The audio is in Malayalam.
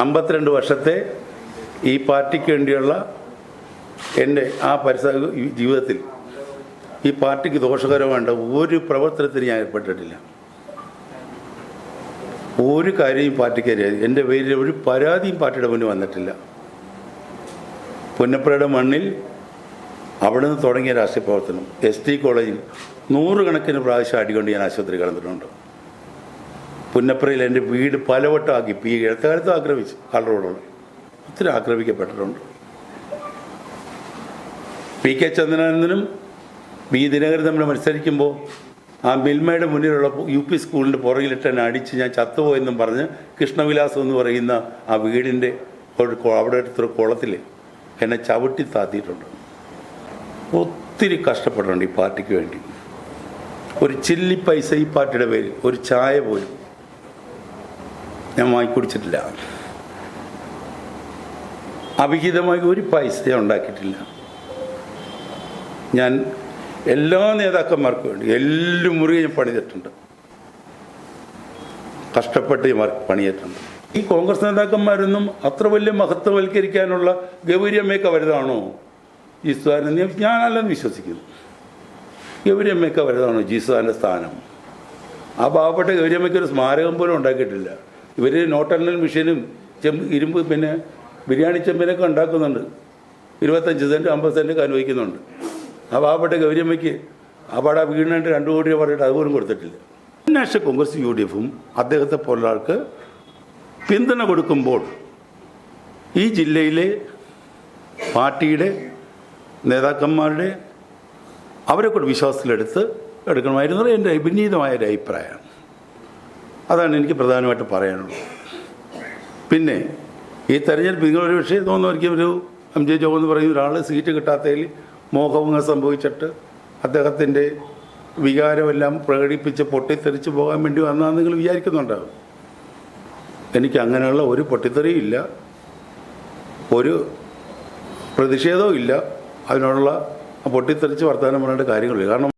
52 വർഷത്തെ ഈ പാർട്ടിക്ക് വേണ്ടിയുള്ള എൻ്റെ ആ ജീവിതത്തിൽ ഈ പാർട്ടിക്ക് ദോഷകരമായിട്ട് ഒരു പ്രവർത്തനത്തിന് ഞാൻ ഏർപ്പെട്ടിട്ടില്ല. ഒരു കാര്യവും പാർട്ടിക്കറിയാതെ എൻ്റെ പേരിൽ ഒരു പരാതിയും പാർട്ടിയുടെ മുന്നിൽ വന്നിട്ടില്ല. പുന്നപ്രയുടെ മണ്ണിൽ അവിടെ നിന്ന് തുടങ്ങിയ രാഷ്ട്രീയ പ്രവർത്തനം ST കോളേജിൽ 100 കണക്കിന് പ്രാവശ്യം അടികൊണ്ട് ഞാൻ ആശുപത്രി കിടന്നിട്ടുണ്ട്. പുന്നപ്രയിൽ എൻ്റെ വീട് പലവട്ടം ആക്കി ഈ ഇടക്കാലത്തും ആക്രമിച്ചു. കളറോടുള്ള ഒത്തിരി ആക്രമിക്കപ്പെട്ടിട്ടുണ്ട്. PK ചന്ദ്രനാനന്ദനും B ദിനകരൻ തമ്മിൽ മത്സരിക്കുമ്പോൾ ആ മിൽമയുടെ മുന്നിലുള്ള UP സ്കൂളിൻ്റെ പുറകിലിട്ട് എന്നെ അടിച്ച് ഞാൻ ചത്തുപോയെന്നും പറഞ്ഞ് കൃഷ്ണവിലാസം എന്ന് പറയുന്ന ആ വീടിൻ്റെ അവിടെ അടുത്തൊരു കുളത്തിൽ എന്നെ ചവിട്ടി താത്തിയിട്ടുണ്ട്. ഒത്തിരി കഷ്ടപ്പെട്ടിട്ടുണ്ട് ഈ പാർട്ടിക്ക് വേണ്ടി. ഒരു ചില്ലി പൈസ ഈ പാർട്ടിയുടെ പേരിൽ ഒരു ചായ പോലും ഞാൻ വാങ്ങിക്കുടിച്ചിട്ടില്ല. അവിഹിതമായി ഒരു പൈസ ഉണ്ടാക്കിയിട്ടില്ല. ഞാൻ എല്ലാ നേതാക്കന്മാർക്കും വേണ്ടി എല്ലാം മുറിയെ ഞാൻ പണിതിട്ടുണ്ട്. കഷ്ടപ്പെട്ട് പണിയിട്ടുണ്ട്. ഈ കോൺഗ്രസ് നേതാക്കന്മാരൊന്നും അത്ര വലിയ മഹത്വവൽക്കരിക്കാനുള്ള ഗൗരിയമ്മയൊക്കെ വലുതാണോ ജിസുദാനെ? ഞാനല്ലെന്ന് വിശ്വസിക്കുന്നു. ഗൗരിയമ്മയൊക്കെ വലുതാണോ ജിസുദാൻ്റെ സ്ഥാനം? ആ പാവപ്പെട്ട ഗൗരിയമ്മയ്ക്ക് ഒരു സ്മാരകം പോലും ഉണ്ടാക്കിയിട്ടില്ല. ഇവർ നോട്ടെണ്ണൽ മെഷീനും ഇരുമ്പ് പിന്നെ ബിരിയാണി ചെമ്പിനൊക്കെ ഉണ്ടാക്കുന്നുണ്ട്. 25 സെൻറ്റ് 50 സെൻറ്റൊക്കെ അനുവദിക്കുന്നുണ്ട്. ആ പാവപ്പെട്ട ഗൗരിയമ്മയ്ക്ക് അവിടെ വീടിനായിട്ട് 2 കോടി രൂപ പറഞ്ഞിട്ട് അതുപോലും കൊടുത്തിട്ടില്ല. നാഷണൽ കോൺഗ്രസ് UDFും അദ്ദേഹത്തെ പോലുള്ള ആൾക്ക് പിന്തുണ കൊടുക്കുമ്പോൾ ഈ ജില്ലയിലെ പാർട്ടിയുടെ നേതാക്കന്മാരുടെ അവരെ കൂടെ വിശ്വാസത്തിലെടുത്ത് എടുക്കണമായിരുന്നത് എൻ്റെ വിനീതമായ ഒരു അഭിപ്രായമാണ്. അതാണ് എനിക്ക് പ്രധാനമായിട്ട് പറയാനുള്ളത്. പിന്നെ ഈ തെരഞ്ഞെടുപ്പ് നിങ്ങളൊരു വിഷയം തോന്നുമായിരിക്കും, ഒരു MJ ജോബ് എന്ന് പറയുന്ന ഒരാൾ സീറ്റ് കിട്ടാത്തതിൽ മോഹഭംഗം സംഭവിച്ചിട്ട് അദ്ദേഹത്തിൻ്റെ വികാരമെല്ലാം പ്രകടിപ്പിച്ച് പൊട്ടിത്തെറിച്ച് പോകാൻ വേണ്ടി വന്നാന്ന് നിങ്ങൾ വിചാരിക്കുന്നുണ്ടാകും. എനിക്ക് അങ്ങനെയുള്ള ഒരു പൊട്ടിത്തെറിയും ഇല്ല, ഒരു പ്രതിഷേധവും ഇല്ല. അതിനോടുള്ള പൊട്ടിത്തെറിച്ച് വർത്തമാനം പറയേണ്ട കാര്യങ്ങളില്ല. കാരണം